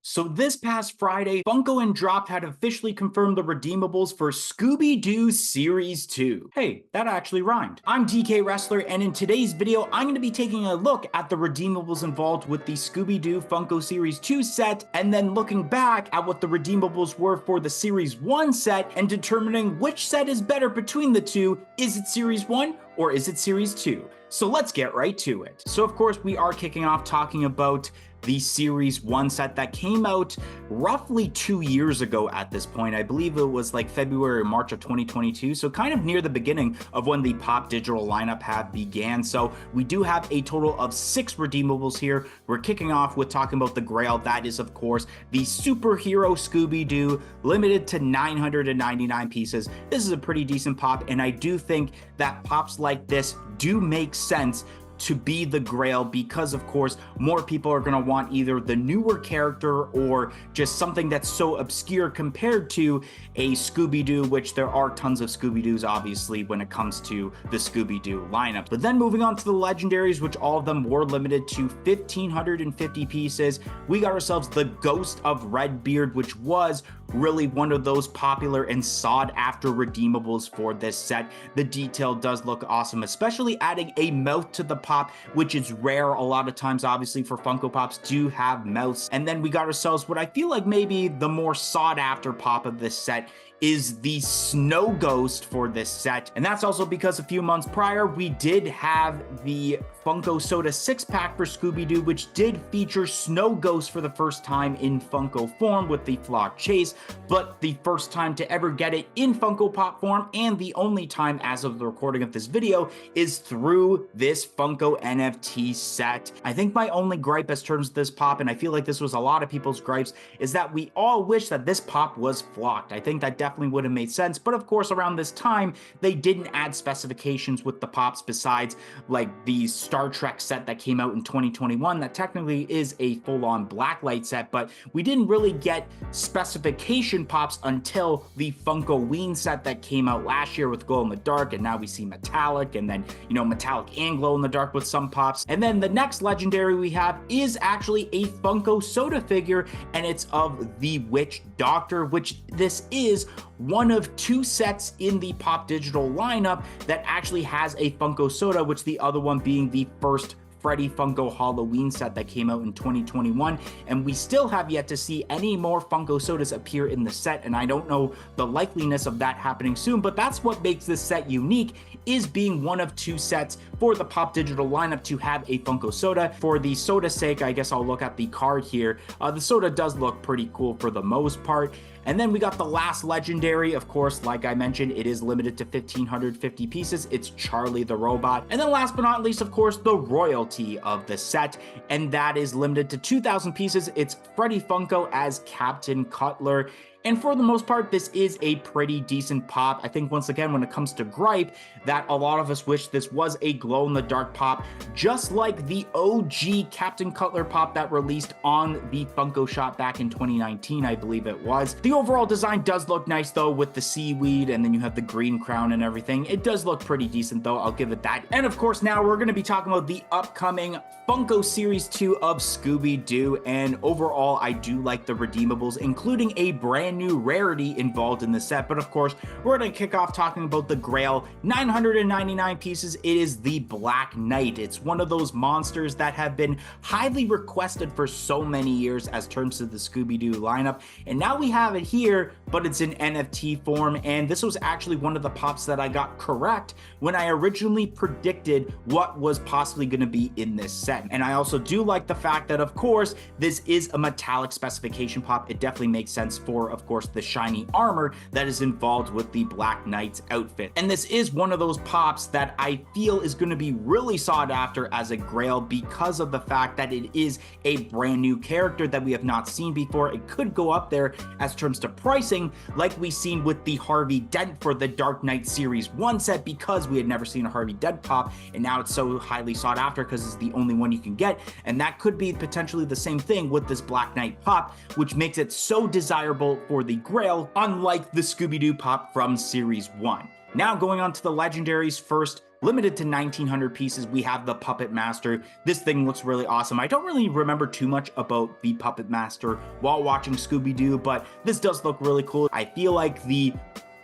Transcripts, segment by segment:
So this past Friday, Funko and Drop had officially confirmed the redeemables for Scooby-Doo Series 2. Hey, that actually rhymed. I'm DK Wrestler, and in today's video, I'm going to be taking a look at the redeemables involved with the Scooby-Doo Funko Series 2 set, and then looking back at what the redeemables were for the Series 1 set, and determining which set is better between the two. Is it Series 1 or is it Series 2? So let's get right to it. So of course, we are kicking off talking about the Series 1 set that came out roughly 2 years ago at this point. I believe it was like February or March of 2022, so kind of near the beginning of when the Pop Digital lineup had began. So we do have a total of 6 redeemables here. We're kicking off with talking about the Grail. That is, of course, the Superhero Scooby-Doo, limited to 999 pieces. This is a pretty decent pop, and I do think that pops like this do make sense to be the Grail because, of course, more people are going to want either the newer character or just something that's so obscure compared to a Scooby-Doo, which there are tons of Scooby-Doos, obviously, when it comes to the Scooby-Doo lineup. But then moving on to the legendaries, which all of them were limited to 1,550 pieces, we got ourselves the Ghost of Redbeard, which was really one of those popular and sought after redeemables for this set. The detail does look awesome, especially adding a mouth to the pop, which is rare a lot of times. Obviously, for Funko Pops do have mouths. And then we got ourselves what I feel like maybe the more sought after pop of this set is the Snow Ghost for this set. And that's also because a few months prior, we did have the Funko Soda 6-pack for Scooby-Doo, which did feature Snow Ghost for the first time in Funko form with the Flock Chase, but the first time to ever get it in Funko Pop form, and the only time as of the recording of this video, is through this Funko NFT set. I think my only gripe as terms of this pop, and I feel like this was a lot of people's gripes, is that we all wish that this pop was flocked. I think that definitely would have made sense, but of course around this time they didn't add specifications with the pops besides like the Star Trek set that came out in 2021 that technically is a full-on blacklight set, but we didn't really get specification pops until the Funko Ween set that came out last year with glow in the dark, and now we see metallic, and then metallic and glow in the dark with some pops. And then the next legendary we have is actually a Funko Soda figure, and it's of the Witch Doctor, which this is one of 2 sets in the Pop Digital lineup that actually has a Funko Soda, which the other one being the first Freddy Funko Halloween set that came out in 2021, and we still have yet to see any more Funko Sodas appear in the set, and I don't know the likeliness of that happening soon, but that's what makes this set unique, is being one of 2 sets for the Pop Digital lineup to have a Funko Soda. For the soda's sake, I guess I'll look at the card here. The soda does look pretty cool for the most part. And then we got the last legendary. Of course, like I mentioned, it is limited to 1,550 pieces. It's Charlie the Robot. And then last but not least, of course, the royalty of the set, and that is limited to 2,000 pieces. It's Freddy Funko as Captain Cutler. And for the most part, this is a pretty decent pop. I think once again, when it comes to gripe, that a lot of us wish this was a glow-in-the-dark pop, just like the OG Captain Cutler pop that released on the Funko Shop back in 2019, I believe it was. The overall design does look nice though, with the seaweed, and then you have the green crown and everything. It does look pretty decent though, I'll give it that. And of course, now we're going to be talking about the upcoming Funko Series 2 of Scooby-Doo, and overall, I do like the redeemables, including a brand new rarity involved in the set. But of course, we're going to kick off talking about the Grail. 999 pieces. It is the Black Knight. It's one of those monsters that have been highly requested for so many years as terms of the Scooby-Doo lineup, and now we have it here, but it's in NFT form. And this was actually one of the pops that I got correct when I originally predicted what was possibly going to be in this set. And I also do like the fact that, of course, this is a metallic specification pop. It definitely makes sense for, of course, the shiny armor that is involved with the Black Knight's outfit. And this is one of those pops that I feel is going to be really sought after as a Grail because of the fact that it is a brand new character that we have not seen before. It could go up there as terms to pricing, like we seen with the Harvey Dent for the Dark Knight Series 1 set, because we had never seen a Harvey Dent pop, and now it's so highly sought after because it's the only one you can get. And that could be potentially the same thing with this Black Knight pop, which makes it so desirable for the Grail, unlike the Scooby-Doo pop from Series 1. Now going on to the legendaries first, limited to 1900 pieces. We have the Puppet Master. This thing looks really awesome. I don't really remember too much about the Puppet Master while watching Scooby-Doo, but this does look really cool. I feel like the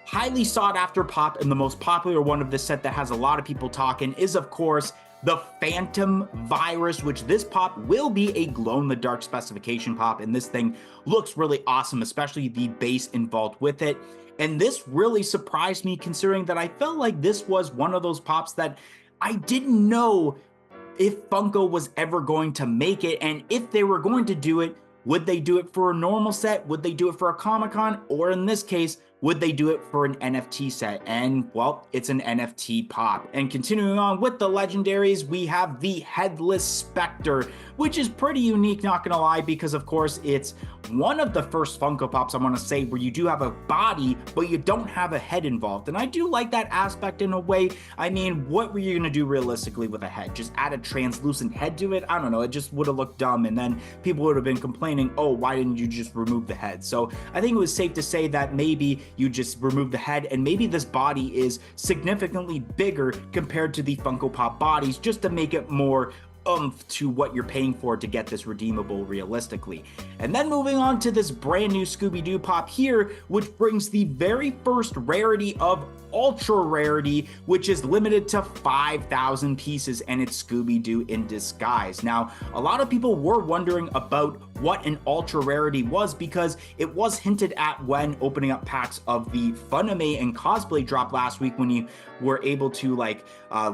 highly sought after pop and the most popular one of this set that has a lot of people talking is, of course, the Phantom Virus, which this pop will be a glow-in-the-dark specification pop, and this thing looks really awesome, especially the base involved with it. And this really surprised me, considering that I felt like this was one of those pops that I didn't know if Funko was ever going to make it, and if they were going to do it, would they do it for a normal set? Would they do it for a Comic-Con? Or in this case, would they do it for an NFT set? And well, it's an NFT pop. And continuing on with the legendaries, we have the Headless Spectre, which is pretty unique, not gonna lie, because of course it's one of the first Funko Pops, I wanna say, where you do have a body, but you don't have a head involved. And I do like that aspect in a way. I mean, what were you gonna do realistically with a head? Just add a translucent head to it? I don't know, it just would have looked dumb, and then people would have been complaining, oh, why didn't you just remove the head? So I think it was safe to say that maybe you just remove the head, and maybe this body is significantly bigger compared to the Funko Pop bodies, just to make it more oomph to what you're paying for to get this redeemable realistically. And then moving on to this brand new Scooby-Doo pop here, which brings the very first rarity of ultra rarity, which is limited to 5,000 pieces, and it's Scooby-Doo in disguise. Now, a lot of people were wondering about what an ultra rarity was, because it was hinted at when opening up packs of the Funimation and cosplay drop last week, when you were able to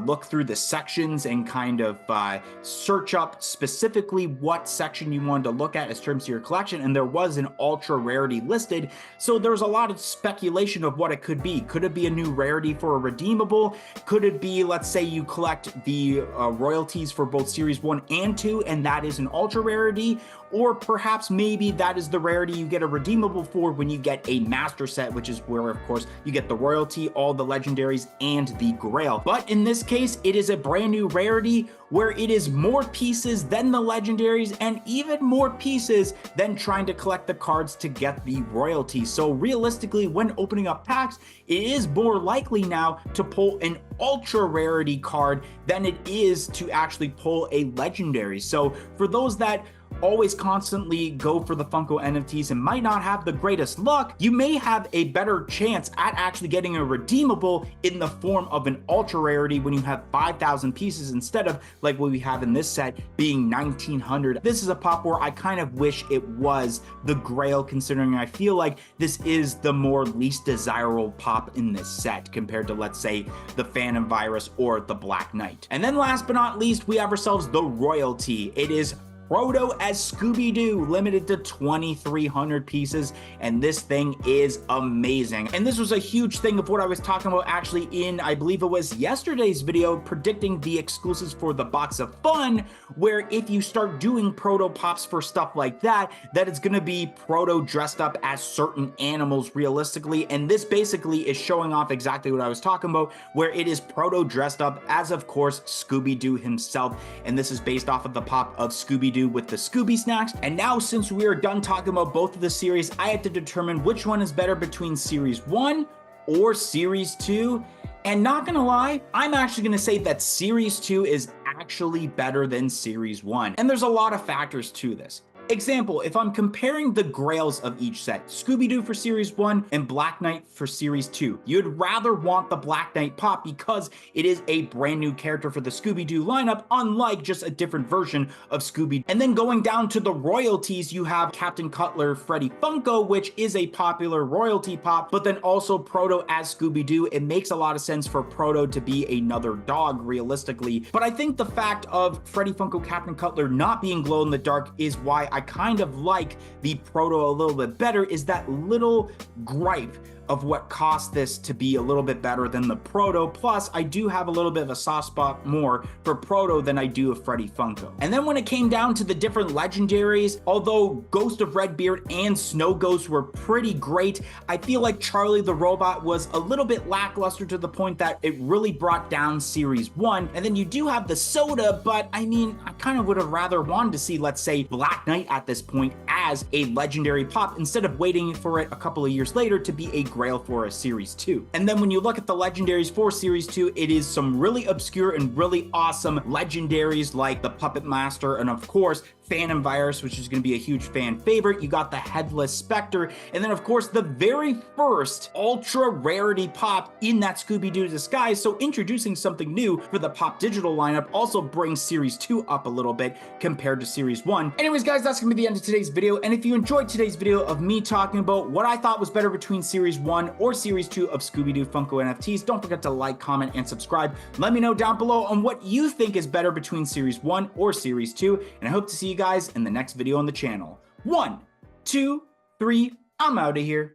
look through the sections and kind of search up specifically what section you wanted to look at as terms of your collection, and there was an ultra rarity listed. So there's a lot of speculation of what it could be. Could it be a new rarity for a redeemable? Could it be, let's say you collect the royalties for both series 1 and 2, and that is an ultra rarity? Or perhaps maybe that is the rarity you get a redeemable for when you get a master set, which is where, of course, you get the royalty, all the legendaries, and the grail. But in this case, it is a brand new rarity where it is more pieces than the legendaries, and even more pieces than trying to collect the cards to get the royalty. So realistically, when opening up packs, it is more likely now to pull an ultra rarity card than it is to actually pull a legendary. So for those that always constantly go for the Funko NFTs and might not have the greatest luck, you may have a better chance at actually getting a redeemable in the form of an ultra rarity when you have 5,000 pieces instead of like what we have in this set being 1,900. This is a pop where I kind of wish it was the Grail, considering I feel like this is the more least desirable pop in this set compared to, let's say, the Phantom Virus or the Black Knight. And then last but not least, we have ourselves the royalty. It is Proto as Scooby-Doo, limited to 2,300 pieces, and this thing is amazing. And this was a huge thing of what I was talking about actually in, I believe it was yesterday's video, predicting the exclusives for the Box of Fun, where if you start doing Proto pops for stuff like that, that it's gonna be Proto dressed up as certain animals realistically, and this basically is showing off exactly what I was talking about, where it is Proto dressed up as, of course, Scooby-Doo himself, and this is based off of the pop of Scooby-Doo with the Scooby snacks. And now, since we are done talking about both of the series, I had to determine which one is better between Series 1 or Series 2. And not gonna lie, I'm actually gonna say that Series 2 is actually better than Series 1. And there's a lot of factors to this. Example, if I'm comparing the grails of each set, Scooby-Doo for Series 1 and Black Knight for Series 2, you'd rather want the Black Knight pop because it is a brand new character for the Scooby-Doo lineup, unlike just a different version of Scooby. And then going down to the royalties, you have Captain Cutler Freddy Funko, which is a popular royalty pop, but then also Proto as Scooby-Doo. It makes a lot of sense for Proto to be another dog, realistically. But I think the fact of Freddy Funko Captain Cutler not being glow in the dark is why I kind of like the Proto a little bit better, is that little gripe of what caused this to be a little bit better than the Proto. Plus, I do have a little bit of a soft spot more for Proto than I do of Freddy Funko. And then when it came down to the different legendaries, although Ghost of Redbeard and Snow Ghost were pretty great, I feel like Charlie the Robot was a little bit lackluster to the point that it really brought down Series 1. And then you do have the Soda, but I mean, I kind of would have rather wanted to see, let's say, Black Knight at this point as a legendary pop instead of waiting for it a couple of years later to be a grail for a Series 2. And then when you look at the legendaries for Series 2, it is some really obscure and really awesome legendaries like the Puppet Master and of course Phantom Virus, which is going to be a huge fan favorite. You got the Headless Spectre, and then of course the very first ultra rarity pop in that Scooby-Doo disguise. So introducing something new for the Pop Digital lineup also brings Series 2 up a little bit compared to Series 1. Anyways guys, that's going to be the end of today's video, and if you enjoyed today's video of me talking about what I thought was better between Series 1 or Series 2 of Scooby-Doo Funko NFTs, don't forget to like, comment, and subscribe. Let me know down below on what you think is better between Series 1 or Series 2, and I hope to see you guys in the next video on the channel. 1, 2, 3, I'm out of here.